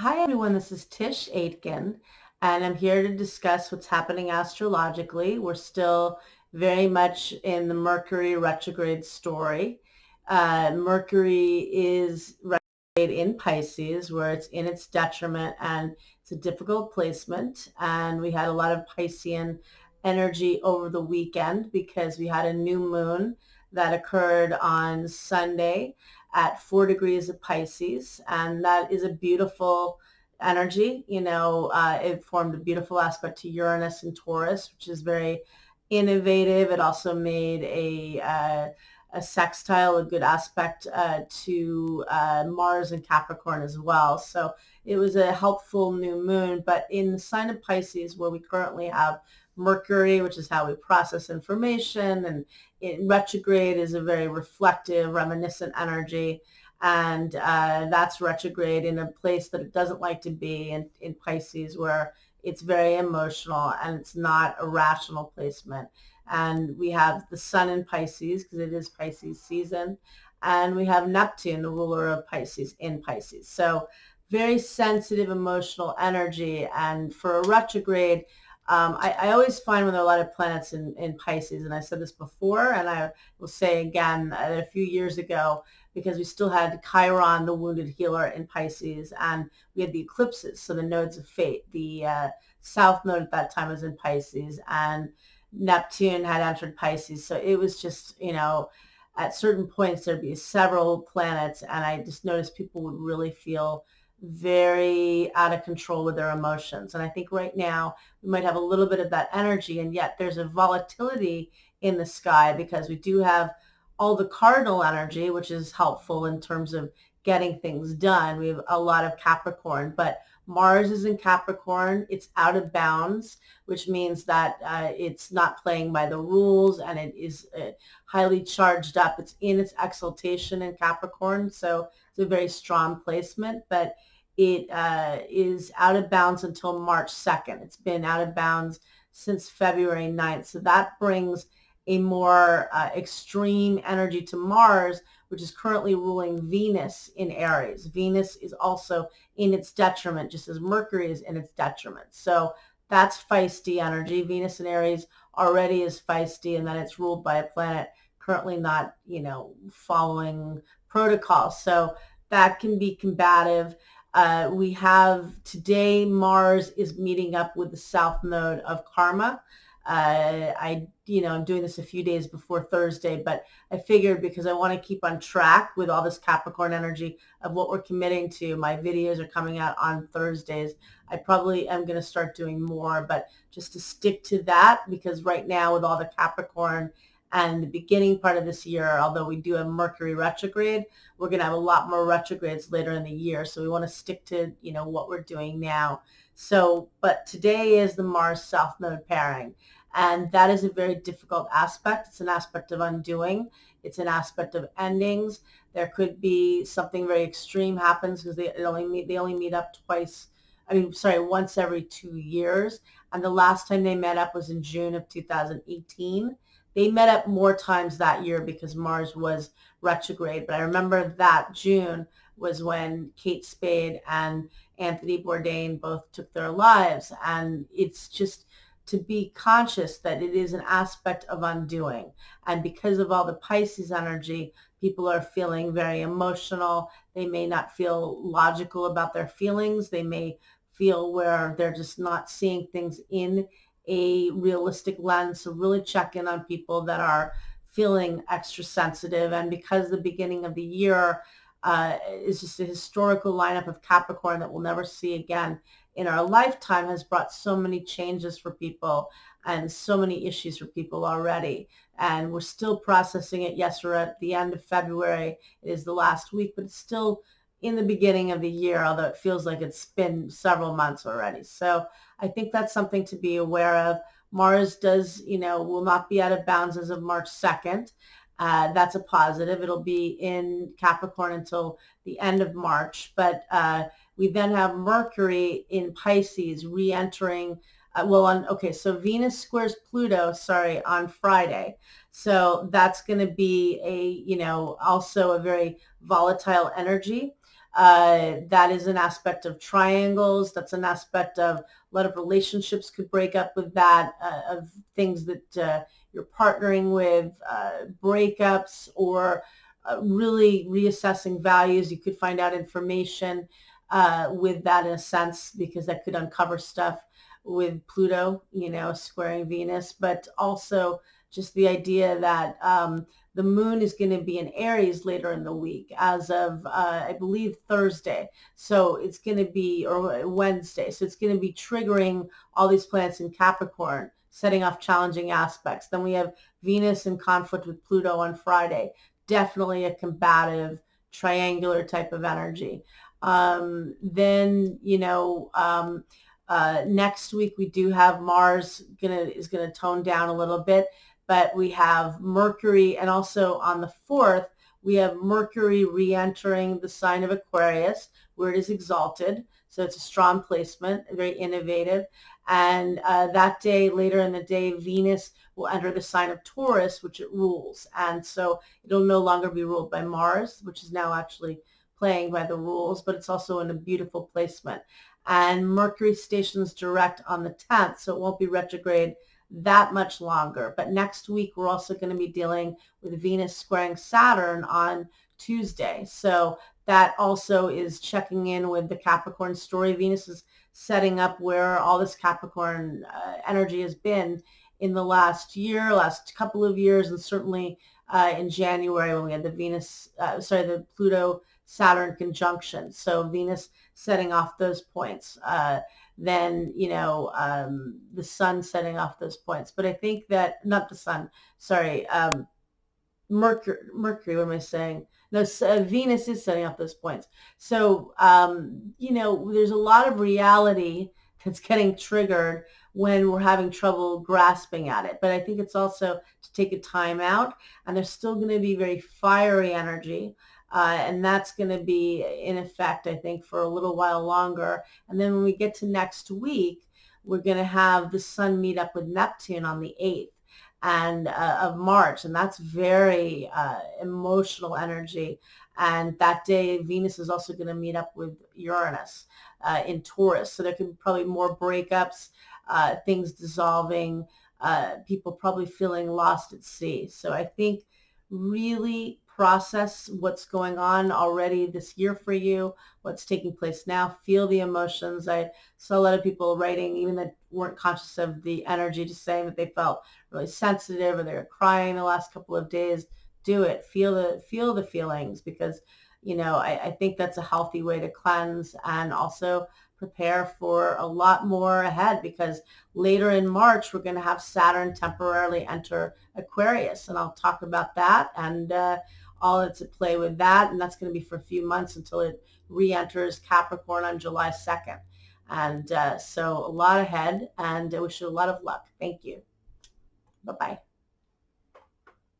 Hi everyone, this is Tish Aitken, and I'm here to discuss what's happening astrologically. We're still very much in the Mercury retrograde story. Mercury is retrograde in Pisces, where it's in its detriment and it's a difficult placement. And we had a lot of Piscean energy over the weekend because we had a new moon that occurred on Sunday at 4 degrees of Pisces, and that is a beautiful energy. It formed a beautiful aspect to Uranus and Taurus, which is very innovative. It also made a sextile, a good aspect to Mars and Capricorn as well. So it was a helpful new moon. But in the sign of Pisces, where we currently have Mercury, which is how we process information, and retrograde is a very reflective, reminiscent energy. And that's retrograde in a place that it doesn't like to be in Pisces, where it's very emotional and it's not a rational placement. And we have the sun in Pisces because it is Pisces season. And we have Neptune, the ruler of Pisces, in Pisces. So very sensitive, emotional energy. And for a retrograde, I always find when there are a lot of planets in Pisces, and I said this before, and I will say again a few years ago, because we still had Chiron, the wounded healer, in Pisces, and we had the eclipses, so the nodes of fate. The south node at that time was in Pisces, and Neptune had entered Pisces. So it was just, at certain points there'd be several planets, and I just noticed people would really feel very out of control with their emotions. And I think right now we might have a little bit of that energy, and yet there's a volatility in the sky because we do have all the cardinal energy, which is helpful in terms of getting things done. We have a lot of Capricorn, but Mars is in Capricorn. It's out of bounds, which means that it's not playing by the rules, and it is highly charged up. It's in its exaltation in Capricorn, so it's a very strong placement, but it is out of bounds until March 2nd. It's been out of bounds since February 9th. So that brings a more extreme energy to Mars, which is currently ruling Venus in Aries. Venus is also in its detriment, just as Mercury is in its detriment. So that's feisty energy. Venus in Aries already is feisty, and then it's ruled by a planet currently not, following protocol. So that can be combative. We have today, Mars is meeting up with the south node of karma. I'm doing this a few days before Thursday, but I figured because I want to keep on track with all this Capricorn energy of what we're committing to. My videos are coming out on Thursdays. I probably am going to start doing more, but just to stick to that, because right now with all the Capricorn and the beginning part of this year, although we do have Mercury retrograde, we're going to have a lot more retrogrades later in the year. So we want to stick to, what we're doing now. So, but today is the Mars South Node pairing. And that is a very difficult aspect. It's an aspect of undoing. It's an aspect of endings. There could be something very extreme happens because they only meet up once every 2 years. And the last time they met up was in June of 2018. They met up more times that year because Mars was retrograde. But I remember that June was when Kate Spade and Anthony Bourdain both took their lives. And it's just to be conscious that it is an aspect of undoing. And because of all the Pisces energy, people are feeling very emotional. They may not feel logical about their feelings. They may feel where they're just not seeing things in a realistic lens. So really check in on people that are feeling extra sensitive. And because the beginning of the year is just a historical lineup of Capricorn that we'll never see again in our lifetime, has brought so many changes for people and so many issues for people already. And we're still processing it. Yes, we're at the end of February. It is the last week, but it's still in the beginning of the year, although it feels like it's been several months already. So I think that's something to be aware of. Mars will not be out of bounds as of March 2nd. That's a positive. It'll be in Capricorn until the end of March. But we then have Mercury in Pisces re-entering. So Venus squares Pluto, on Friday. So that's going to be also a very volatile energy. That is an aspect of triangles. That's an aspect of a lot of relationships could break up with that, of things that you're partnering with, breakups, or really reassessing values. You could find out information with that in a sense, because that could uncover stuff with Pluto, squaring Venus, but also just the idea that the moon is going to be in Aries later in the week as of, I believe, Thursday. So it's going to be, or Wednesday. So it's going to be triggering all these planets in Capricorn, setting off challenging aspects. Then we have Venus in conflict with Pluto on Friday. Definitely a combative, triangular type of energy. Then, next week we do have Mars is gonna tone down a little bit, but we have Mercury, and also on the 4th we have Mercury re-entering the sign of Aquarius, where it is exalted. So it's a strong placement, very innovative. And that day, later in the day, Venus will enter the sign of Taurus, which it rules. And so it'll no longer be ruled by Mars, which is now actually playing by the rules, but it's also in a beautiful placement. And Mercury stations direct on the 10th, so it won't be retrograde that much longer. But next week, we're also going to be dealing with Venus squaring Saturn on Tuesday. So that also is checking in with the Capricorn story. Venus is setting up where all this Capricorn energy has been in the last couple of years, and certainly in January when we had the Pluto Saturn conjunction. So Venus setting off those points. Then, the sun setting off those points. But I think that, not the sun, sorry, Mercury, what am I saying? No, Venus is setting off those points. So, there's a lot of reality that's getting triggered when we're having trouble grasping at it. But I think it's also to take a time out, and there's still going to be very fiery energy. And that's going to be in effect, I think, for a little while longer. And then when we get to next week, we're going to have the sun meet up with Neptune on the 8th of March. And that's very emotional energy. And that day, Venus is also going to meet up with Uranus in Taurus. So there could be probably more breakups, things dissolving, people probably feeling lost at sea. So I think really process what's going on already this year for you, what's taking place now. Feel the emotions. I saw a lot of people writing, even that weren't conscious of the energy, just saying that they felt really sensitive or they were crying the last couple of days. Do it. Feel the feelings, because I think that's a healthy way to cleanse and also prepare for a lot more ahead, because later in March we're going to have Saturn temporarily enter Aquarius, and I'll talk about that and all that's at play with that. And that's going to be for a few months until it re-enters Capricorn on July 2nd. And so a lot ahead, and I wish you a lot of luck. Thank you. Bye-bye.